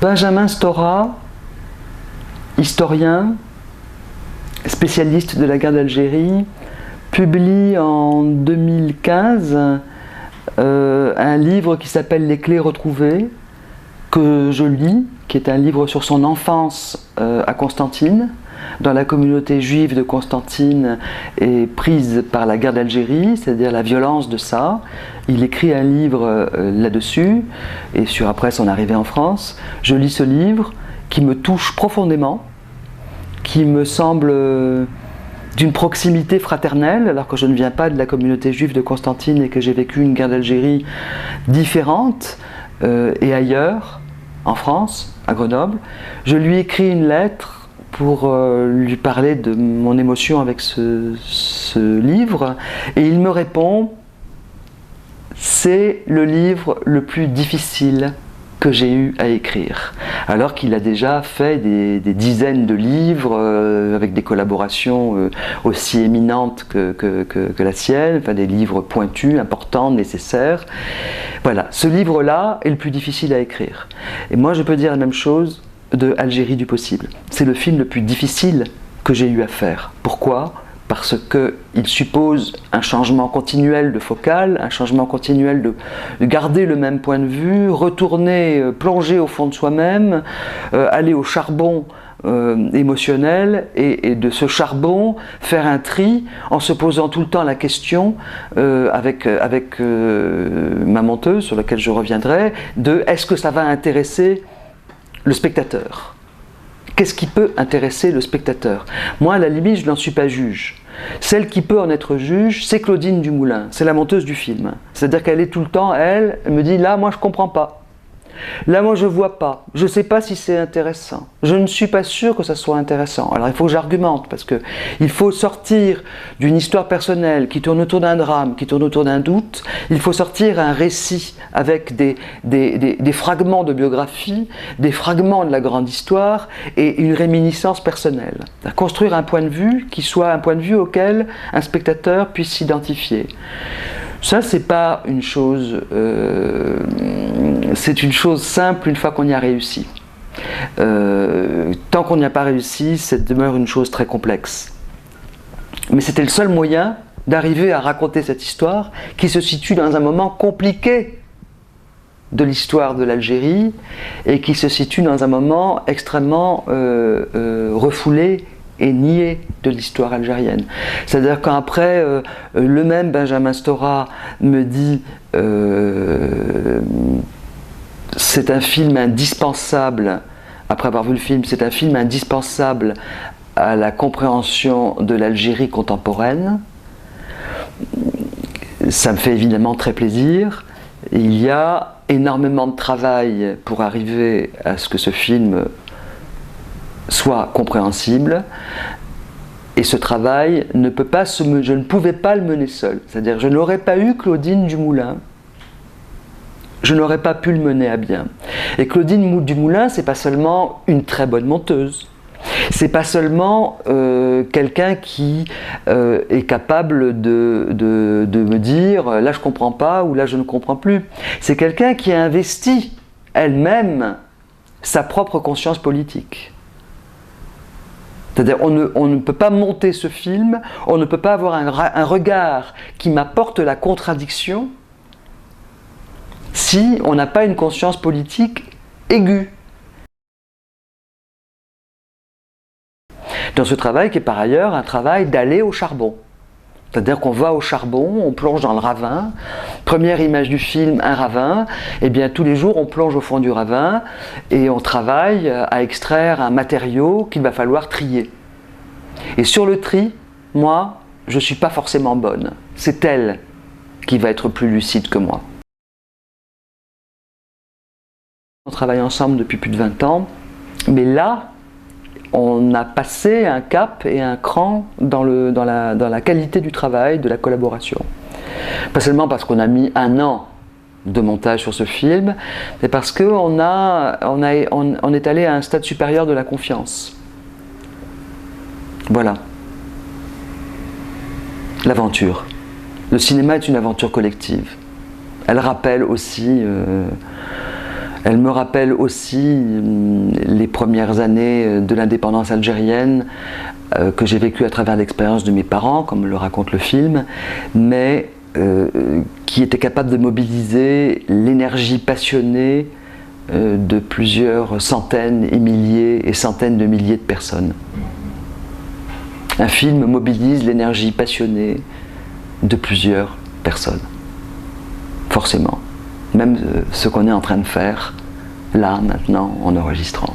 Benjamin Stora, historien, spécialiste de la guerre d'Algérie, publie en 2015 un livre qui s'appelle « Les clés retrouvées », que je lis, qui est un livre sur son enfance à Constantine, dans la communauté juive de Constantine est prise par la guerre d'Algérie, c'est-à-dire la violence de ça. Il écrit un livre là-dessus, et sur après son arrivée en France. Je lis ce livre qui me touche profondément, qui me semble d'une proximité fraternelle, alors que je ne viens pas de la communauté juive de Constantine et que j'ai vécu une guerre d'Algérie différente, et ailleurs, en France, à Grenoble. Je lui écris une lettre pour lui parler de mon émotion avec ce livre, et il me répond: c'est le livre le plus difficile que j'ai eu à écrire, alors qu'il a déjà fait des dizaines de livres avec des collaborations aussi éminentes que la sienne, enfin des livres pointus, importants, nécessaires. Voilà, ce livre-là est le plus difficile à écrire. Et moi je peux dire la même chose de Algérie du possible. C'est le film le plus difficile que j'ai eu à faire. Pourquoi ? Parce qu'il suppose un changement continuel de focale, un changement continuel de garder le même point de vue, retourner, plonger au fond de soi-même, aller au charbon émotionnel, et de ce charbon faire un tri en se posant tout le temps la question avec ma monteuse, sur laquelle je reviendrai, de est-ce que ça va intéresser le spectateur ? Qu'est-ce qui peut intéresser le spectateur? Moi, à la limite, je n'en suis pas juge. Celle qui peut en être juge, c'est Claudine Dumoulin, c'est la monteuse du film. C'est-à-dire qu'elle est tout le temps, elle me dit, là, moi, je ne comprends pas. Là, moi, je ne vois pas. Je ne sais pas si c'est intéressant. Je ne suis pas sûr que ça soit intéressant. Alors, il faut que j'argumente, parce qu'il faut sortir d'une histoire personnelle qui tourne autour d'un drame, qui tourne autour d'un doute. Il faut sortir un récit avec des fragments de biographie, des fragments de la grande histoire et une réminiscence personnelle. Construire un point de vue qui soit un point de vue auquel un spectateur puisse s'identifier. Ça, c'est pas une chose... c'est une chose simple une fois qu'on y a réussi. Tant qu'on n'y a pas réussi, ça demeure une chose très complexe. Mais c'était le seul moyen d'arriver à raconter cette histoire qui se situe dans un moment compliqué de l'histoire de l'Algérie et qui se situe dans un moment extrêmement refoulé et nié de l'histoire algérienne. C'est-à-dire qu'après, le même Benjamin Stora me dit c'est un film indispensable, après avoir vu le film, c'est un film indispensable à la compréhension de l'Algérie contemporaine. Ça me fait évidemment très plaisir. Il y a énormément de travail pour arriver à ce que ce film soit compréhensible, et ce travail ne peut pas je ne pouvais pas le mener seul. C'est-à-dire, je n'aurais pas eu Claudine Dumoulin, je n'aurais pas pu le mener à bien. Et Claudine Dumoulin, c'est pas seulement une très bonne monteuse, c'est pas seulement quelqu'un qui est capable de me dire là je comprends pas ou là je ne comprends plus. C'est quelqu'un qui a investi elle-même sa propre conscience politique. C'est-à-dire, on ne peut pas monter ce film, on ne peut pas avoir un regard qui m'apporte la contradiction si on n'a pas une conscience politique aiguë. Dans ce travail qui est par ailleurs un travail d'aller au charbon. C'est-à-dire qu'on va au charbon, on plonge dans le ravin. Première image du film, un ravin. Et bien tous les jours, on plonge au fond du ravin et on travaille à extraire un matériau qu'il va falloir trier. Et sur le tri, moi, je ne suis pas forcément bonne. C'est elle qui va être plus lucide que moi. On travaille ensemble depuis plus de 20 ans, mais là, on a passé un cap et un cran dans la qualité du travail, de la collaboration. Pas seulement parce qu'on a mis 1 an de montage sur ce film, mais parce qu'on est allé à un stade supérieur de la confiance. Voilà. L'aventure. Le cinéma est une aventure collective. Elle rappelle aussi Elle me rappelle aussi les premières années de l'indépendance algérienne que j'ai vécues à travers l'expérience de mes parents, comme le raconte le film, mais qui était capable de mobiliser l'énergie passionnée de plusieurs centaines et milliers et centaines de milliers de personnes. Un film mobilise l'énergie passionnée de plusieurs personnes, forcément. Même ce qu'on est en train de faire, là, maintenant, en enregistrant.